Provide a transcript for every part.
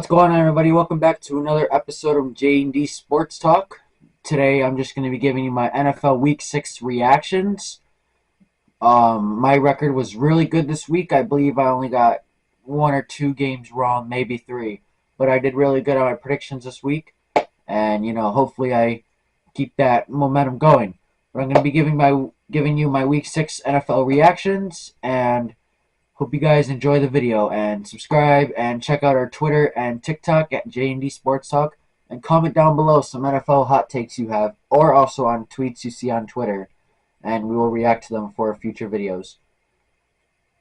What's going on, everybody? Welcome back to another episode of J&D Sports Talk. Today, I'm just going to be giving you my NFL Week 6 reactions. My record was really good this week. I believe I only got one or two games wrong, maybe three. But I did really good on my predictions this week. And, hopefully I keep that momentum going. But I'm going to be giving you my Week 6 NFL reactions. And hope you guys enjoy the video, and subscribe and check out our Twitter and TikTok at J&D Sports Talk, and comment down below some NFL hot takes you have, or also on tweets you see on Twitter, and we will react to them for future videos.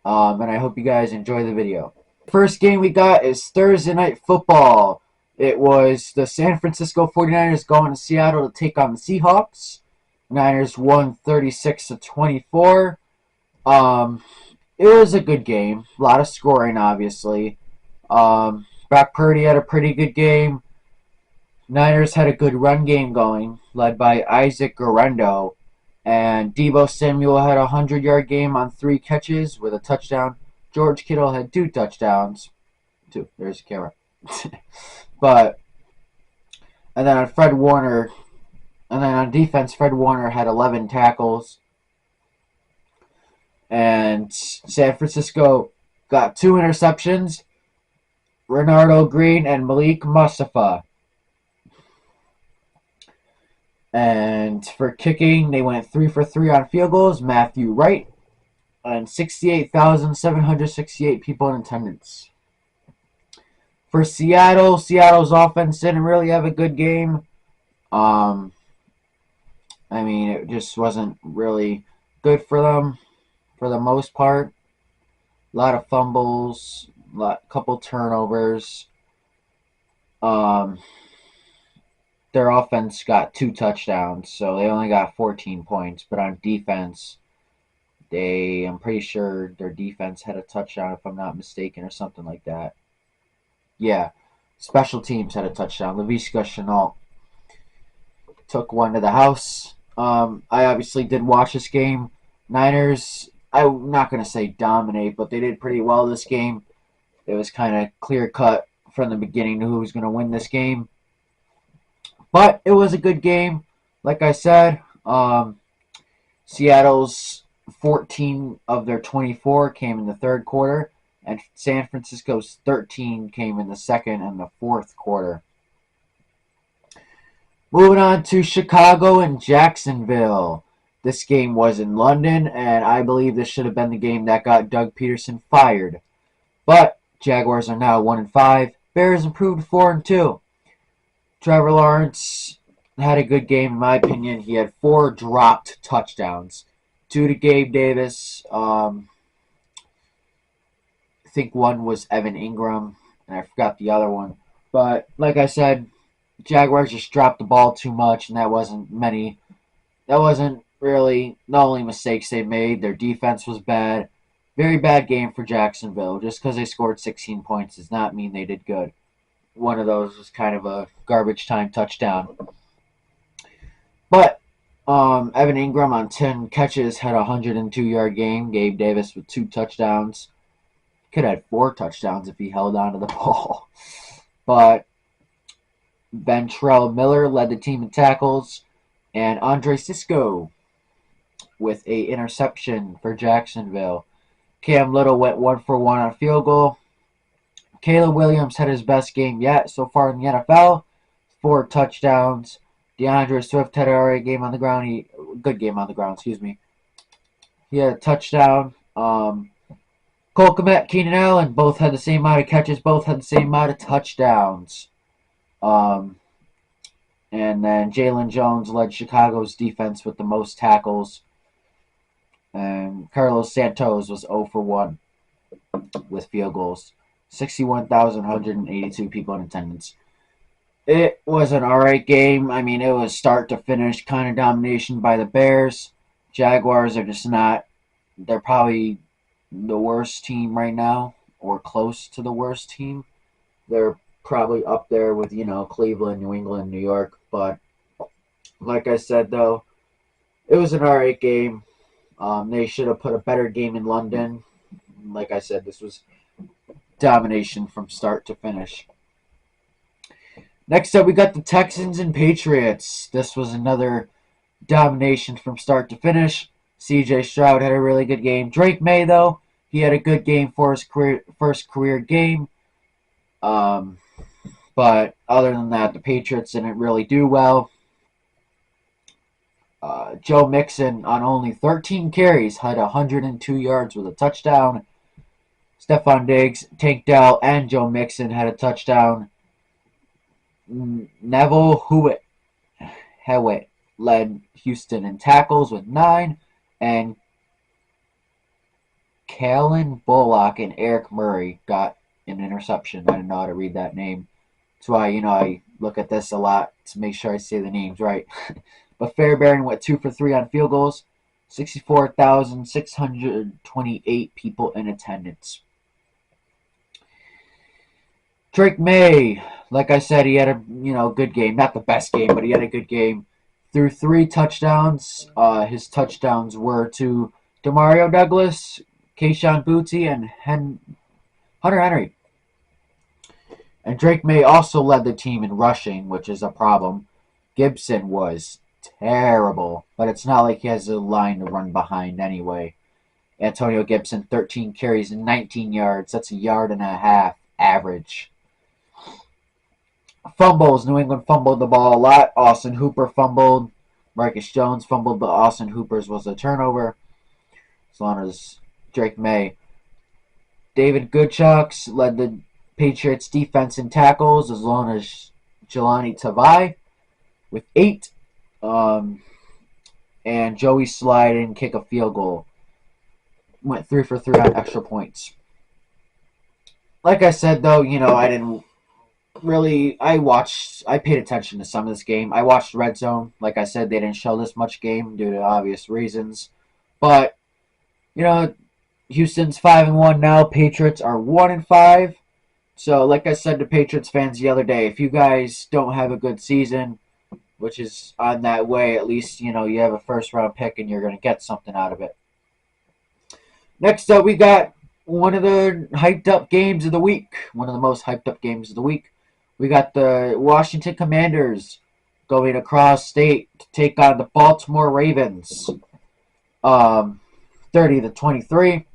And I hope you guys enjoy the video. First game we got is Thursday Night Football. It was the San Francisco 49ers going to Seattle to take on the Seahawks. Niners won 36-24. It was a good game. A lot of scoring, obviously. Brock Purdy had a pretty good game. Niners had a good run game going, led by Isaac Guerrero. And Deebo Samuel had a 100-yard game on 3 catches with a touchdown. George Kittle had 2 touchdowns. There's the camera. And then on defense, Fred Warner had 11 tackles. And San Francisco got 2 interceptions, Renardo Green and Malik Mustafa. And for kicking, they went 3 for 3 on field goals, Matthew Wright, and 68,768 people in attendance. For Seattle's offense didn't really have a good game. It just wasn't really good for them. For the most part, a lot of fumbles, couple turnovers. Their offense got 2 touchdowns, so they only got 14 points. But on defense, I'm pretty sure their defense had a touchdown, if I'm not mistaken, or something like that. Yeah, special teams had a touchdown. Laviska Shenault took one to the house. I obviously did watch this game. Niners, I'm not going to say dominate, but they did pretty well this game. It was kind of clear-cut from the beginning who was going to win this game. But it was a good game. Like I said, Seattle's 14 of their 24 came in the third quarter, and San Francisco's 13 came in the second and the fourth quarter. Moving on to Chicago and Jacksonville. This game was in London, and I believe this should have been the game that got Doug Peterson fired. But Jaguars are now 1-5. Bears improved 4-2. Trevor Lawrence had a good game, in my opinion. He had 4 dropped touchdowns. 2 to Gabe Davis. I think one was Evan Ingram, and I forgot the other one. But like I said, Jaguars just dropped the ball too much, and that wasn't really the only mistakes they made. Their defense was bad. Very bad game for Jacksonville. Just because they scored 16 points does not mean they did good. One of those was kind of a garbage time touchdown. But Evan Ingram on 10 catches had a 102-yard game. Gabe Davis with 2 touchdowns. Could have had 4 touchdowns if he held on to the ball. But Ventrell Miller led the team in tackles. And Andre Cisco with a interception for Jacksonville. Cam Little went 1 for 1 on field goal. Caleb Williams had his best game yet so far in the NFL. 4 touchdowns. DeAndre Swift had a game on the ground. Good game on the ground, excuse me. He had a touchdown. Cole Kmet, Keenan Allen, both had the same amount of catches. Both had the same amount of touchdowns. And then Jalen Jones led Chicago's defense with the most tackles. And Carlos Santos was 0 for 1 with field goals. 61,182 people in attendance. It was an alright game. It was start to finish kind of domination by the Bears. Jaguars are just not. They're probably the worst team right now, or close to the worst team. They're probably up there with, Cleveland, New England, New York. But like I said, though, it was an alright game. They should have put a better game in London. Like I said, this was domination from start to finish. Next up, we got the Texans and Patriots. This was another domination from start to finish. C.J. Stroud had a really good game. Drake May, though, he had a good game for his first career game. But other than that, the Patriots didn't really do well. Joe Mixon, on only 13 carries, had 102 yards with a touchdown. Stephon Diggs, Tank Dell, and Joe Mixon had a touchdown. Neville Hewitt led Houston in tackles with 9, and Kalen Bullock and Eric Murray got an interception. I don't know how to read that name. That's why, I look at this a lot to make sure I say the names right. But Fairbairn went 2 for 3 on field goals. 64,628 people in attendance. Drake May, like I said, he had a good game. Not the best game, but he had a good game. Threw 3 touchdowns. His touchdowns were to Demario Douglas, Keyshawn Booty, and Hunter Henry. And Drake May also led the team in rushing, which is a problem. Gibson was terrible, but it's not like he has a line to run behind anyway. Antonio Gibson, 13 carries and 19 yards. That's a yard and a half average. Fumbles. New England fumbled the ball a lot. Austin Hooper fumbled. Marcus Jones fumbled, but Austin Hooper's was a turnover. As long as Drake May. David Goodchucks led the Patriots defense in tackles, as long as Jelani Tavai with 8. And Joey Slide and kick a field goal. Went 3 for 3 on extra points. Like I said, though, I didn't really. I paid attention to some of this game. I watched Red Zone. Like I said, they didn't show this much game due to obvious reasons. But, Houston's 5-1 now. Patriots are 1-5. So, like I said to Patriots fans the other day, if you guys don't have a good season, which is on that way, at least, you have a first-round pick and you're going to get something out of it. Next up, we got one of the hyped-up games of the week. One of the most hyped-up games of the week. We got the Washington Commanders going across state to take on the Baltimore Ravens. 30-23.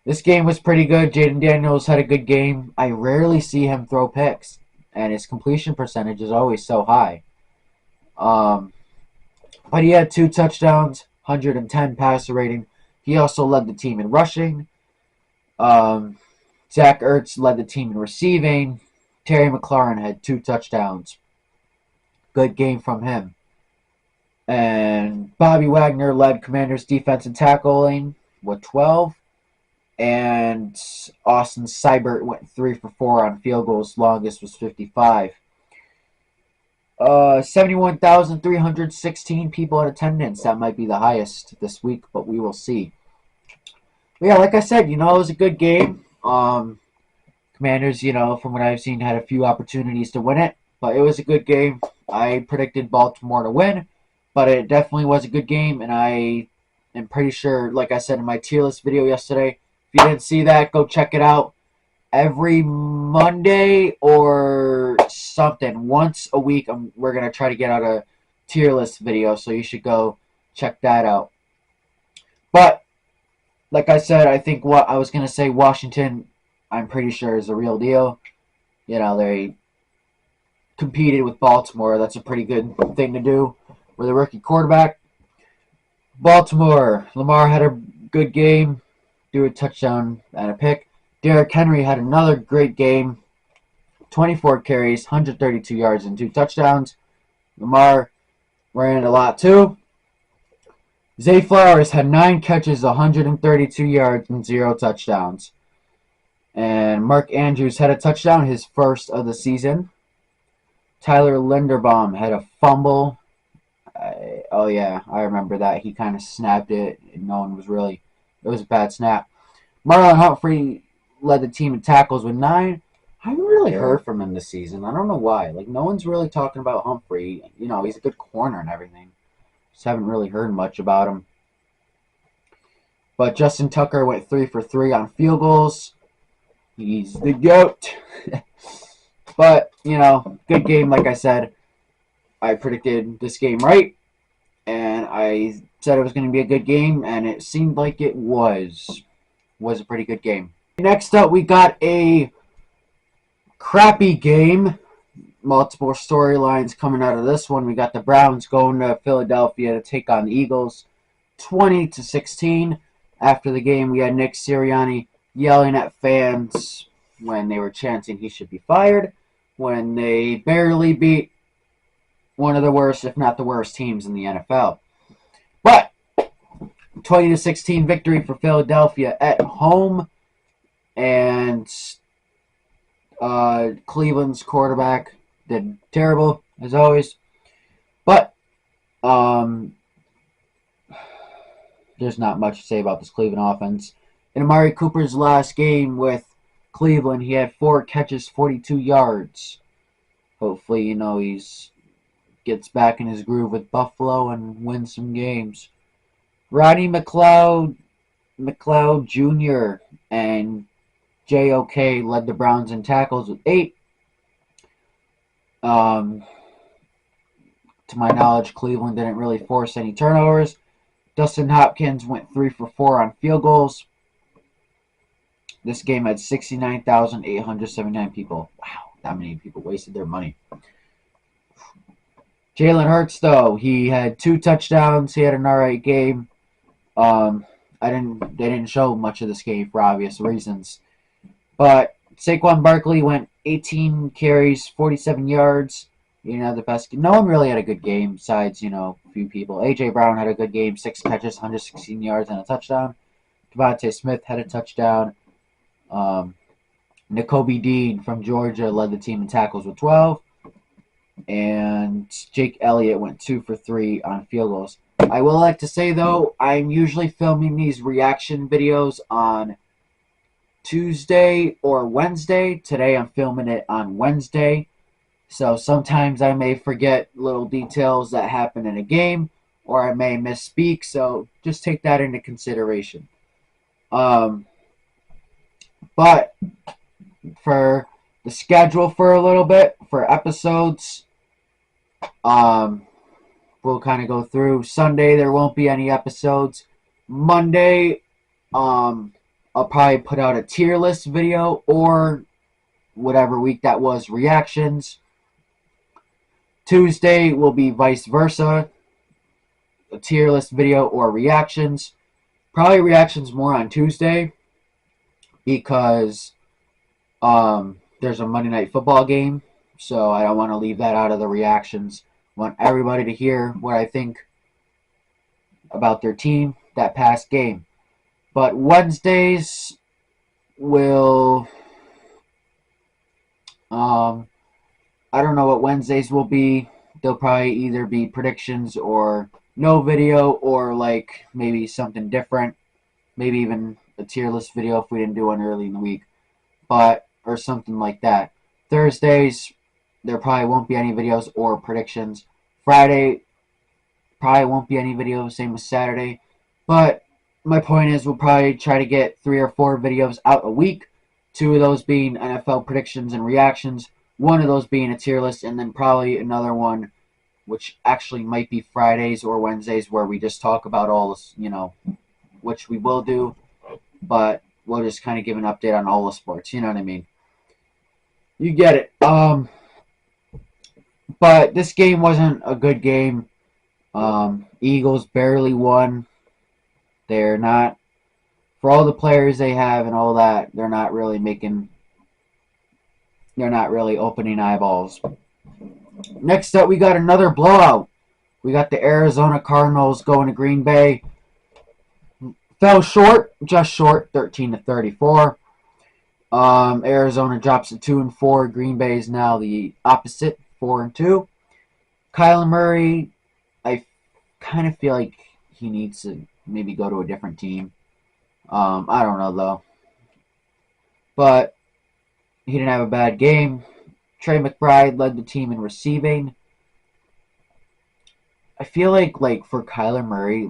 This game was pretty good. Jaden Daniels had a good game. I rarely see him throw picks, and his completion percentage is always so high. But he had 2 touchdowns, 110 passer rating. He also led the team in rushing. Zach Ertz led the team in receiving. Terry McLaurin had 2 touchdowns. Good game from him. And Bobby Wagner led Commanders defense in tackling with 12. And Austin Seibert went 3 for 4 on field goals. Longest was 55. 71,316 people in attendance. That might be the highest this week, but we will see. But yeah, like I said, it was a good game. Commanders, from what I've seen, had a few opportunities to win it, but it was a good game. I predicted Baltimore to win, but it definitely was a good game, and I am pretty sure, like I said in my tier list video yesterday, if you didn't see that, go check it out. Every Monday or something, once a week, we're going to try to get out a tier list video, so you should go check that out. But, like I said, I think what I was going to say, Washington, I'm pretty sure is the real deal. They competed with Baltimore. That's a pretty good thing to do with a rookie quarterback. Baltimore, Lamar had a good game, threw a touchdown and a pick. Derrick Henry had another great game. 24 carries, 132 yards, and 2 touchdowns. Lamar ran a lot too. Zay Flowers had 9 catches, 132 yards, and 0 touchdowns. And Mark Andrews had a touchdown, his first of the season. Tyler Linderbaum had a fumble. I remember that. He kind of snapped it, and no one was really. It was a bad snap. Marlon Humphrey led the team in tackles with 9. I haven't really heard from him this season. I don't know why. No one's really talking about Humphrey. He's a good corner and everything. Just haven't really heard much about him. But Justin Tucker went 3 for 3 on field goals. He's the GOAT. But, you know, good game, like I said. I predicted this game right, and I said it was going to be a good game, and it seemed like it was. Was a pretty good game. Next up, we got a crappy game. Multiple storylines coming out of this one. We got the Browns going to Philadelphia to take on the Eagles, 20-16. After the game, we had Nick Sirianni yelling at fans when they were chanting he should be fired, when they barely beat one of the worst, if not the worst, teams in the NFL. But 20-16 victory for Philadelphia at home, and Cleveland's quarterback did terrible as always. But there's not much to say about this Cleveland offense. In Amari Cooper's last game with Cleveland, he had 4 catches, 42 yards. Hopefully, you know, he's gets back in his groove with Buffalo and wins some games. Rodney McLeod Jr. and JOK led the Browns in tackles with 8. To my knowledge, Cleveland didn't really force any turnovers. Dustin Hopkins went 3 for 4 on field goals. This game had 69,879 people. Wow, that many people wasted their money. Jalen Hurts, though, he had 2 touchdowns. He had an alright game. They didn't show much of this game for obvious reasons. But Saquon Barkley went 18 carries, 47 yards. You know, the best. No one really had a good game besides, you know, a few people. A.J. Brown had a good game, 6 catches, 116 yards, and a touchdown. Devontae Smith had a touchdown. Nakobe Dean from Georgia led the team in tackles with 12. And Jake Elliott went 2 for 3 on field goals. I will like to say, though, I'm usually filming these reaction videos on Tuesday or Wednesday. Today I'm filming it on Wednesday. So sometimes I may forget little details that happen in a game, or I may misspeak. So just take that into consideration. But for the schedule for a little bit, for episodes, we'll kind of go through. Sunday, there won't be any episodes. Monday, I'll probably put out a tier list video, or whatever week that was, reactions. Tuesday will be vice versa, a tier list video or reactions. Probably reactions more on Tuesday because there's a Monday Night Football game, so I don't want to leave that out of the reactions. I want everybody to hear what I think about their team that past game. But Wednesdays will I don't know what Wednesdays will be. They'll probably either be predictions or no video, or like maybe something different. Maybe even a tier list video if we didn't do one early in the week. But or something like that. Thursdays, there probably won't be any videos or predictions. Friday, probably won't be any videos, same as Saturday. But my point is, we'll probably try to get 3 or 4 videos out a week. 2 of those being NFL predictions and reactions. 1 of those being a tier list, and then probably another one, which actually might be Fridays or Wednesdays, where we just talk about all this, you know, which we will do. But we'll just kind of give an update on all the sports. You know what I mean? You get it. But this game wasn't a good game. Eagles barely won. They're not, for all the players they have and all that, they're not really opening eyeballs. Next up, we got another blowout. We got the Arizona Cardinals going to Green Bay. Fell short, just short, 13-34. Arizona drops to 2-4. Green Bay is now the opposite, 4-2. Kyler Murray, I kind of feel like he needs to maybe go to a different team. I don't know though. But he didn't have a bad game. Trey McBride led the team in receiving. I feel like for Kyler Murray,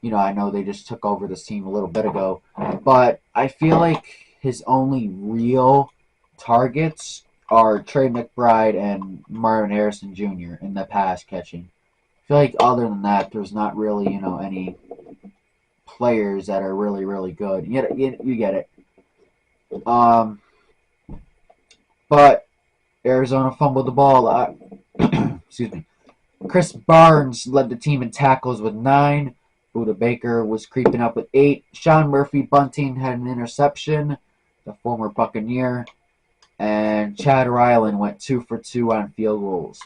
you know, I know they just took over this team a little bit ago, but I feel like his only real targets are Trey McBride and Marvin Harrison Jr. in the pass catching. I feel like other than that, there's not really, any players that are really, really good. You get it. But Arizona fumbled the ball. Excuse me. Chris Barnes led the team in tackles with 9. Buda Baker was creeping up with 8. Sean Murphy-Bunting had an interception, the former Buccaneer. And Chad Ryland went 2 for 2 on field goals.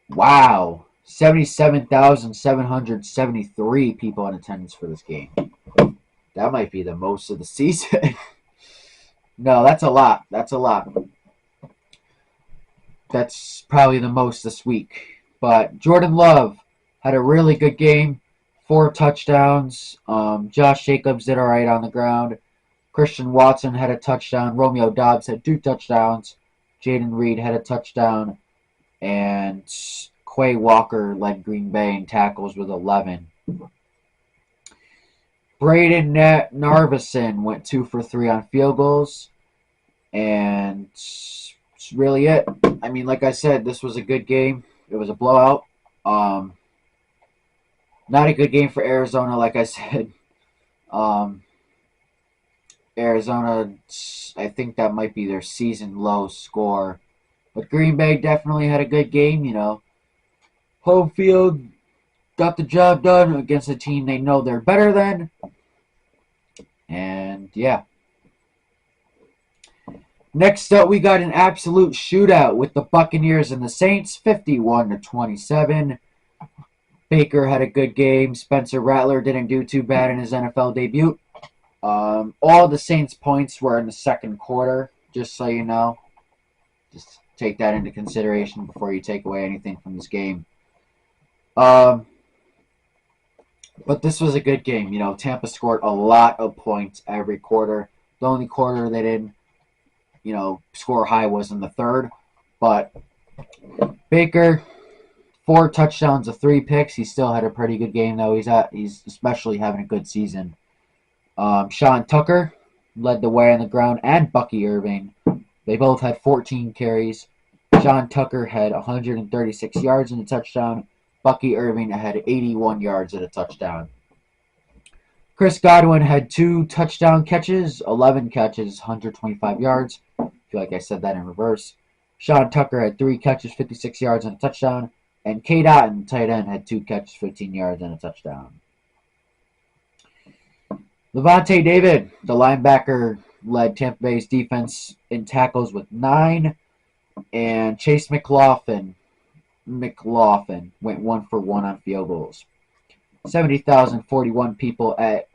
Wow. 77,773 people in attendance for this game. That might be the most of the season. No, that's a lot. That's probably the most this week. But Jordan Love had a really good game. 4 touchdowns. Josh Jacobs did all right on the ground. Christian Watson had a touchdown. Romeo Doubs had 2 touchdowns. Jaden Reed had a touchdown. And Quay Walker led Green Bay in tackles with 11. Braden Narvison went 2 for 3 on field goals. And that's really it. I mean, like I said, this was a good game. It was a blowout. Not a good game for Arizona, like I said. Arizona, I think that might be their season low score. But Green Bay definitely had a good game, Home field got the job done against a team they know they're better than. And yeah. Next up, we got an absolute shootout with the Buccaneers and the Saints, 51-27. Baker had a good game. Spencer Rattler didn't do too bad in his NFL debut. All the Saints' points were in the second quarter, just so you know. Just take that into consideration before you take away anything from this game. But this was a good game. Tampa scored a lot of points every quarter. The only quarter they didn't, score high was in the third. But Baker, 4 touchdowns of 3 picks. He still had a pretty good game, though. He's especially having a good season. Sean Tucker led the way on the ground, and Bucky Irving. They both had 14 carries. Sean Tucker had 136 yards and a touchdown. Bucky Irving had 81 yards and a touchdown. Chris Godwin had 2 touchdown catches, 11 catches, 125 yards. I feel like I said that in reverse. Sean Tucker had 3 catches, 56 yards and a touchdown. And K. Dotton, tight end, had 2 catches, 15 yards and a touchdown. Levante David, the linebacker, led Tampa Bay's defense in tackles with 9. And Chase McLaughlin went 1 for 1 on field goals. 70,041 people at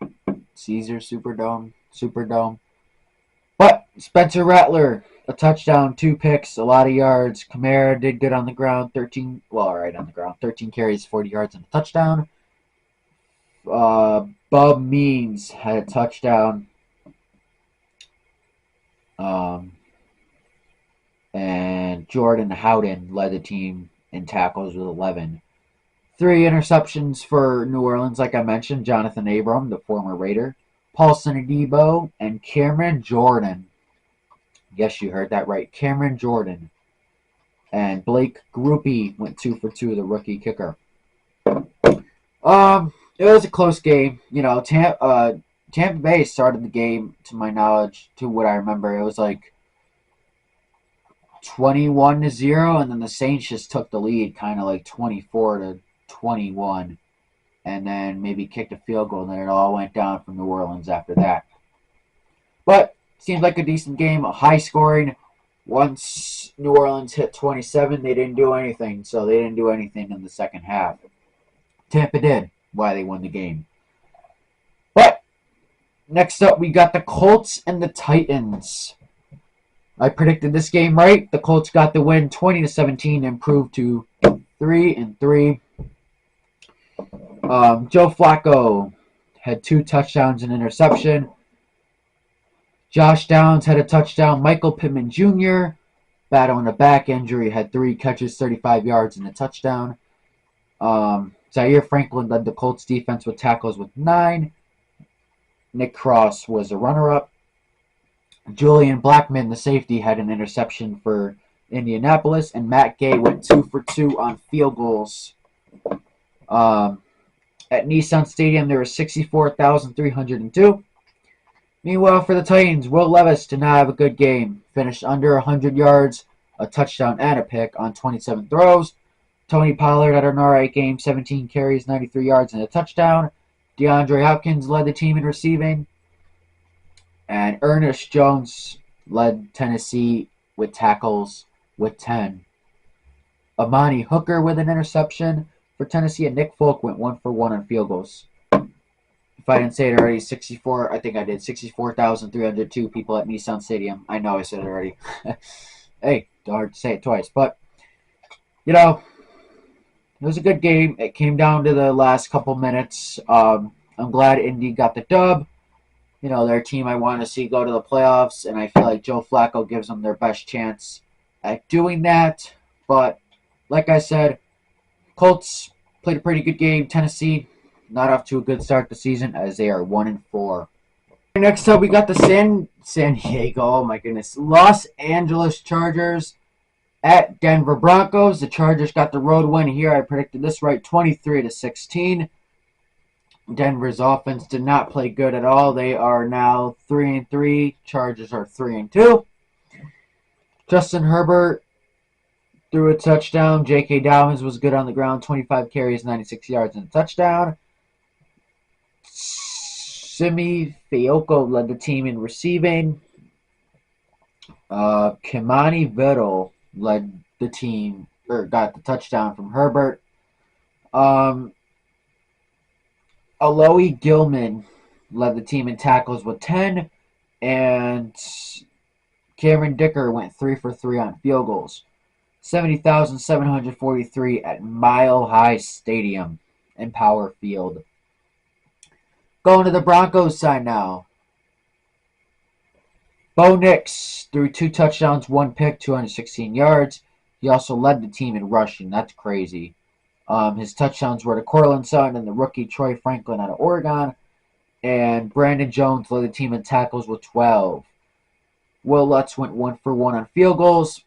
Caesars Superdome. But Spencer Rattler, a touchdown, 2 picks, a lot of yards. Kamara did good on the ground, 13 carries, 40 yards and a touchdown. Bub Means had a touchdown. And Jordan Howden led the team in tackles with 11. 3 interceptions for New Orleans, like I mentioned. Jonathan Abram, the former Raider. Paulson Adebo and Cameron Jordan. Yes, you heard that right. Cameron Jordan. And Blake Grupe went 2 for 2, the rookie kicker. It was a close game. Tampa Bay started the game, to my knowledge, to what I remember. It was like 21-0, and then the Saints just took the lead, kind of like 24-21, and then maybe kicked a field goal, and then it all went down from New Orleans after that. But seemed like a decent game, a high scoring. Once New Orleans hit 27, they didn't do anything, so they didn't do anything in the second half. Tampa did, why they won the game. But next up, we got the Colts and the Titans. I predicted this game right. The Colts got the win 20-17, improved to 3-3. Joe Flacco had 2 touchdowns and interception. Josh Downs had a touchdown. Michael Pittman Jr., battling a back injury, had 3 catches, 35 yards, and a touchdown. Zaire Franklin led the Colts defense with tackles with 9. Nick Cross was a runner-up. Julian Blackmon, the safety, had an interception for Indianapolis, and Matt Gay went 2 for 2 on field goals. Um, at Nissan Stadium, there were 64,302. Meanwhile, for the Titans, Will Levis did not have a good game. Finished under 100 yards, a touchdown, and a pick on 27 throws. Tony Pollard had an alright game, 17 carries, 93 yards, and a touchdown. DeAndre Hopkins led the team in receiving. And Ernest Jones led Tennessee with tackles with 10. Amani Hooker with an interception for Tennessee, and Nick Folk went 1 for 1 on field goals. If I didn't say it already, 64, I think I did, 64,302 people at Nissan Stadium. I know I said it already. Hey, hard to say it twice. But, you know, it was a good game. It came down to the last couple minutes. I'm glad Indy got the dub. You know, their team I want to see go to the playoffs, and I feel like Joe Flacco gives them their best chance at doing that. But, like I said, Colts played a pretty good game. Tennessee, not off to a good start this season, as they are 1-4. Next up, we got the San Diego, oh my goodness, Los Angeles Chargers at Denver Broncos. The Chargers got the road win here. I predicted this right, 23-16. Denver's offense did not play good at all. They are now 3-3. Chargers are 3-2. Justin Herbert threw a touchdown. J.K. Dobbins was good on the ground, 25 carries, 96 yards, and a touchdown. Simi Fehoko led the team in receiving. Kimani Vettel led the team, or got the touchdown from Herbert. Alohi Gilman led the team in tackles with 10, and Cameron Dicker went 3-for-3 on field goals. 70,743 at Mile High Stadium and Power Field. Going to the Broncos side now. Bo Nix threw 2 touchdowns, 1 pick, 216 yards. He also led the team in rushing. That's crazy. His touchdowns were to Courtland Sutton and the rookie Troy Franklin out of Oregon. And Brandon Jones led the team in tackles with 12. Will Lutz went 1-for-1 on field goals.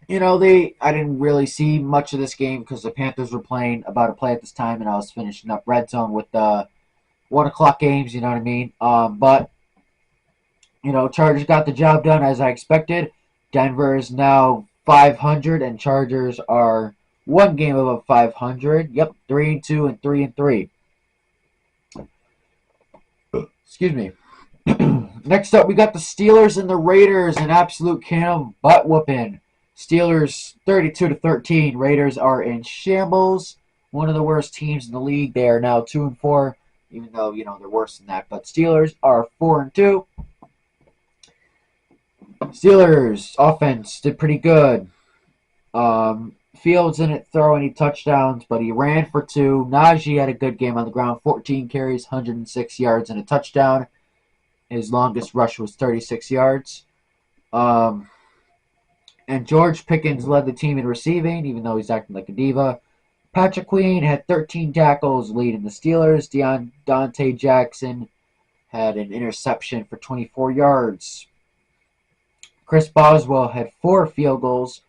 You know, I didn't really see much of this game because the Panthers were playing about to play at this time, and I was finishing up Red Zone with the 1 o'clock games, you know what I mean? But, you know, Chargers got the job done as I expected. Denver is now 500, and Chargers are 1 game above 500. Yep, 3-2 and 3-3. Excuse me. Next up, we got the Steelers and the Raiders, an absolute cannon butt whooping. Steelers 32-13. Raiders are in shambles. One of the worst teams in the league. They are now 2-4, even though, you know, they're worse than that. But Steelers are 4-2. Steelers offense did pretty good. Fields didn't throw any touchdowns, but he ran for 2. Najee had a good game on the ground, 14 carries, 106 yards, and a touchdown. His longest rush was 36 yards. And George Pickens led the team in receiving, even though he's acting like a diva. Patrick Queen had 13 tackles leading the Steelers. Dante Jackson had an interception for 24 yards. Chris Boswell had 4 field goals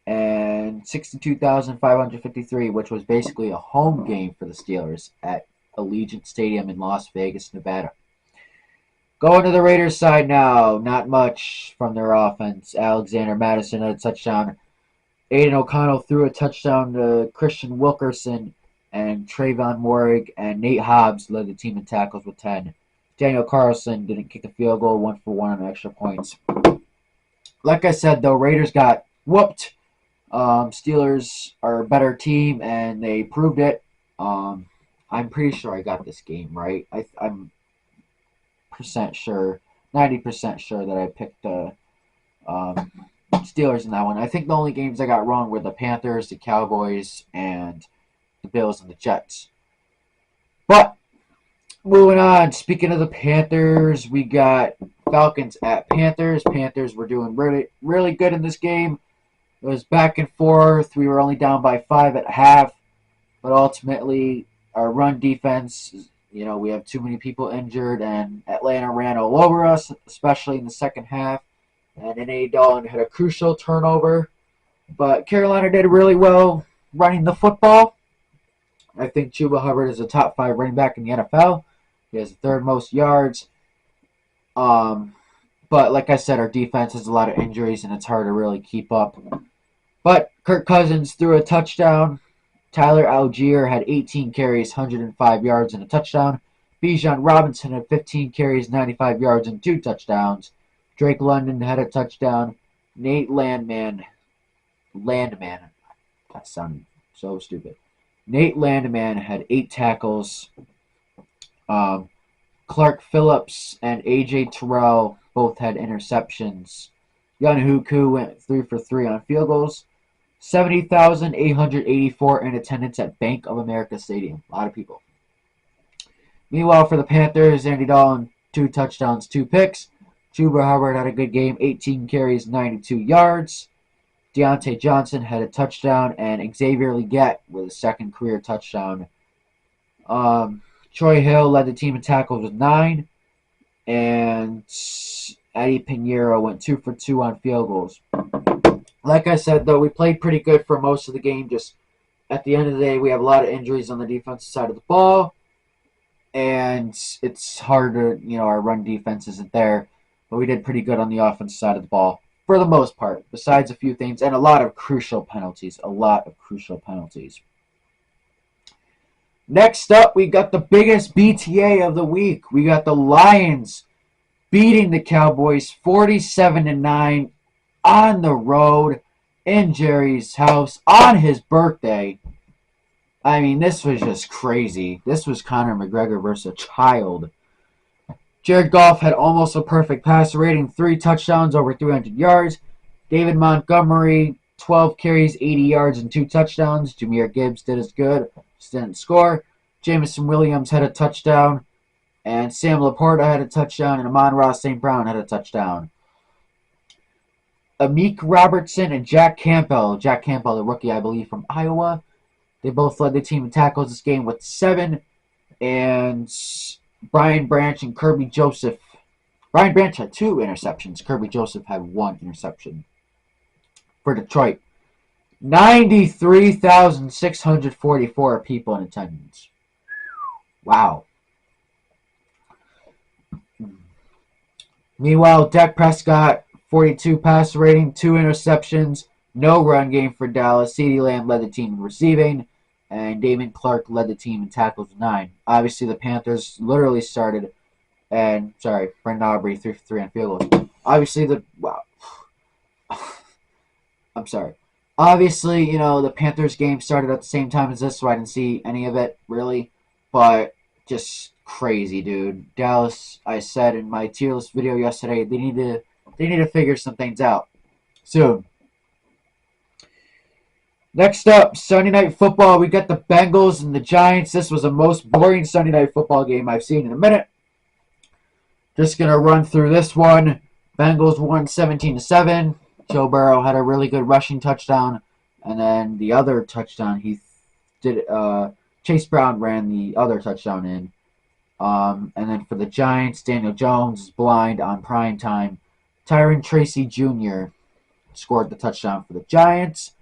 and 62,553, which was basically a home game for the Steelers at Allegiant Stadium in Las Vegas, Nevada. Going to the Raiders side now, not much from their offense. Alexander Madison had a touchdown. Aiden O'Connell threw a touchdown to Christian Wilkerson, and Trayvon Morig and Nate Hobbs led the team in tackles with 10. Daniel Carlson didn't kick a field goal, 1-for-1 on extra points. Like I said, though, Raiders got whooped. Steelers are a better team, and they proved it. I'm pretty sure I got this game right. I'm sure, 90% sure that I picked the Steelers in that one. I think the only games I got wrong were the Panthers, the Cowboys, and the Bills and the Jets. But moving on, speaking of the Panthers, we got Falcons at Panthers. Panthers were doing really, really good in this game. It was back and forth. We were only down by 5 at half, but ultimately our run defense We have too many people injured, and Atlanta ran all over us, especially in the second half. And N.A. Dalton had a crucial turnover. But Carolina did really well running the football. I think Chuba Hubbard is a top 5 running back in the NFL. He has the third most yards. Um, but like I said, our defense has a lot of injuries, and it's hard to really keep up. But Kirk Cousins threw a touchdown. Tyler Algier had 18 carries, 105 yards, and a touchdown. Bijan Robinson had 15 carries, 95 yards, and 2 touchdowns. Drake London had a touchdown. Nate Landman, that sounded so stupid. Nate Landman had 8 tackles. Clark Phillips and A.J. Terrell both had interceptions. Younghoe went 3 for 3 on field goals. 70,884 in attendance at Bank of America Stadium. A lot of people. Meanwhile, for the Panthers, Andy Dalton, 2 touchdowns, 2 picks. Chuba Hubbard had a good game, 18 carries, 92 yards. Deontay Johnson had a touchdown, and Xavier Legette with a second career touchdown. Troy Hill led the team in tackles with 9, and Eddie Pinheiro went 2 for 2 on field goals. Like I said, though, we played pretty good for most of the game. Just at the end of the day, we have a lot of injuries on the defensive side of the ball, and it's harder. Our run defense isn't there, but we did pretty good on the offensive side of the ball for the most part, besides a few things, and a lot of crucial penalties. Next up, we got the biggest BTA of the week. We got the Lions beating the Cowboys 47-9 on the road in Jerry's house on his birthday. I mean, this was just crazy. This was Conor McGregor versus a child. Jared Goff had almost a perfect passer rating, 3 touchdowns, over 300 yards. David Montgomery, 12 carries, 80 yards, and 2 touchdowns. Jahmyr Gibbs did as good, just didn't score. Jameson Williams had a touchdown, and Sam Laporta had a touchdown, and Amon-Ra St. Brown had a touchdown. Amik Robertson and Jack Campbell, the rookie, I believe, from Iowa, they both led the team in tackles this game with 7, and Brian Branch and Kirby Joseph. Brian Branch had 2 interceptions. Kirby Joseph had 1 interception. For Detroit, 93,644 people in attendance. Wow. Meanwhile, Dak Prescott, 42 passer rating, 2 interceptions, no run game for Dallas. CeeDee Lamb led the team in receiving, and Damon Clark led the team in tackles with 9. Obviously, the Panthers literally started, and Brendan Aubrey 3 for 3 on field goals. Obviously, the Panthers game started at the same time as this, so I didn't see any of it really, but just crazy, dude. Dallas, I said in my tier list video yesterday, they need to figure some things out soon. Next up, Sunday Night Football. We got the Bengals and the Giants. This was the most boring Sunday Night Football game I've seen in a minute. Just going to run through this one. Bengals won 17-7. Joe Burrow had a really good rushing touchdown. And then the other touchdown, Chase Brown ran the other touchdown in. And then for the Giants, Daniel Jones is blind on prime time. Tyron Tracy Jr. scored the touchdown for the Giants.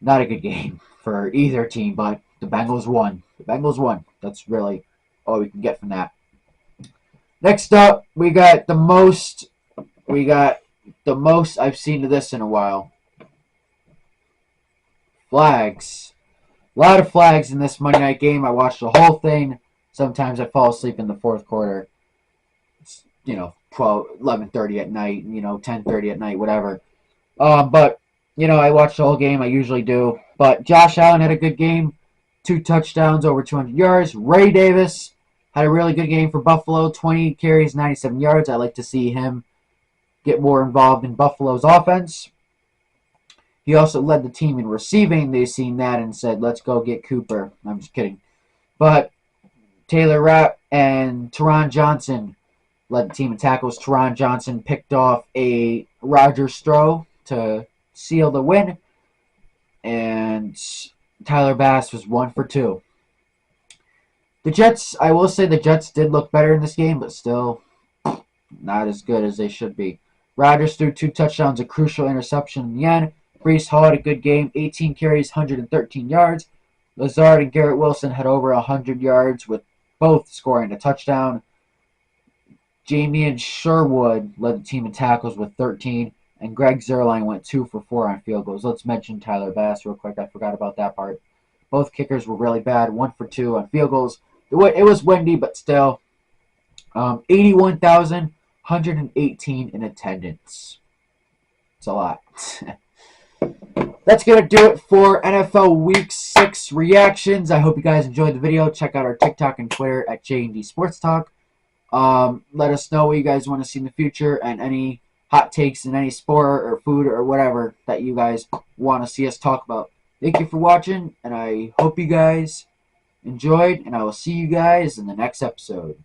Not a good game for either team, but the Bengals won. That's really all we can get from that. Next up, we got the most I've seen of this in a while. Flags. A lot of flags in this Monday night game. I watched the whole thing. Sometimes I fall asleep in the fourth quarter. It's, 11:30 at night, 10:30 at night, whatever. But I watched the whole game. I usually do. But Josh Allen had a good game. 2 touchdowns, over 200 yards. Ray Davis had a really good game for Buffalo. 20 carries, 97 yards. I like to see him get more involved in Buffalo's offense. He also led the team in receiving. They seen that and said, let's go get Cooper. I'm just kidding. But Taylor Rapp and Teron Johnson led the team in tackles. Teron Johnson picked off a Roger Stroh to seal the win, and Tyler Bass was 1 for 2. The Jets, I will say the Jets did look better in this game, but still not as good as they should be. Rodgers threw 2 touchdowns, a crucial interception in the end. Brees Hall had a good game, 18 carries, 113 yards. Lazard and Garrett Wilson had over 100 yards, with both scoring a touchdown. Jamie Sherwood led the team in tackles with 13, and Greg Zuerlein went 2 for 4 on field goals. Let's mention Tyler Bass real quick. I forgot about that part. Both kickers were really bad, 1 for 2 on field goals. It was windy, but still. 81,118 in attendance. It's a lot. That's going to do it for NFL Week 6 reactions. I hope you guys enjoyed the video. Check out our TikTok and Twitter at J&D Sports Talk. Let us know what you guys want to see in the future and any hot takes in any sport or food or whatever that you guys want to see us talk about. Thank you for watching, and I hope you guys enjoyed, and I will see you guys in the next episode.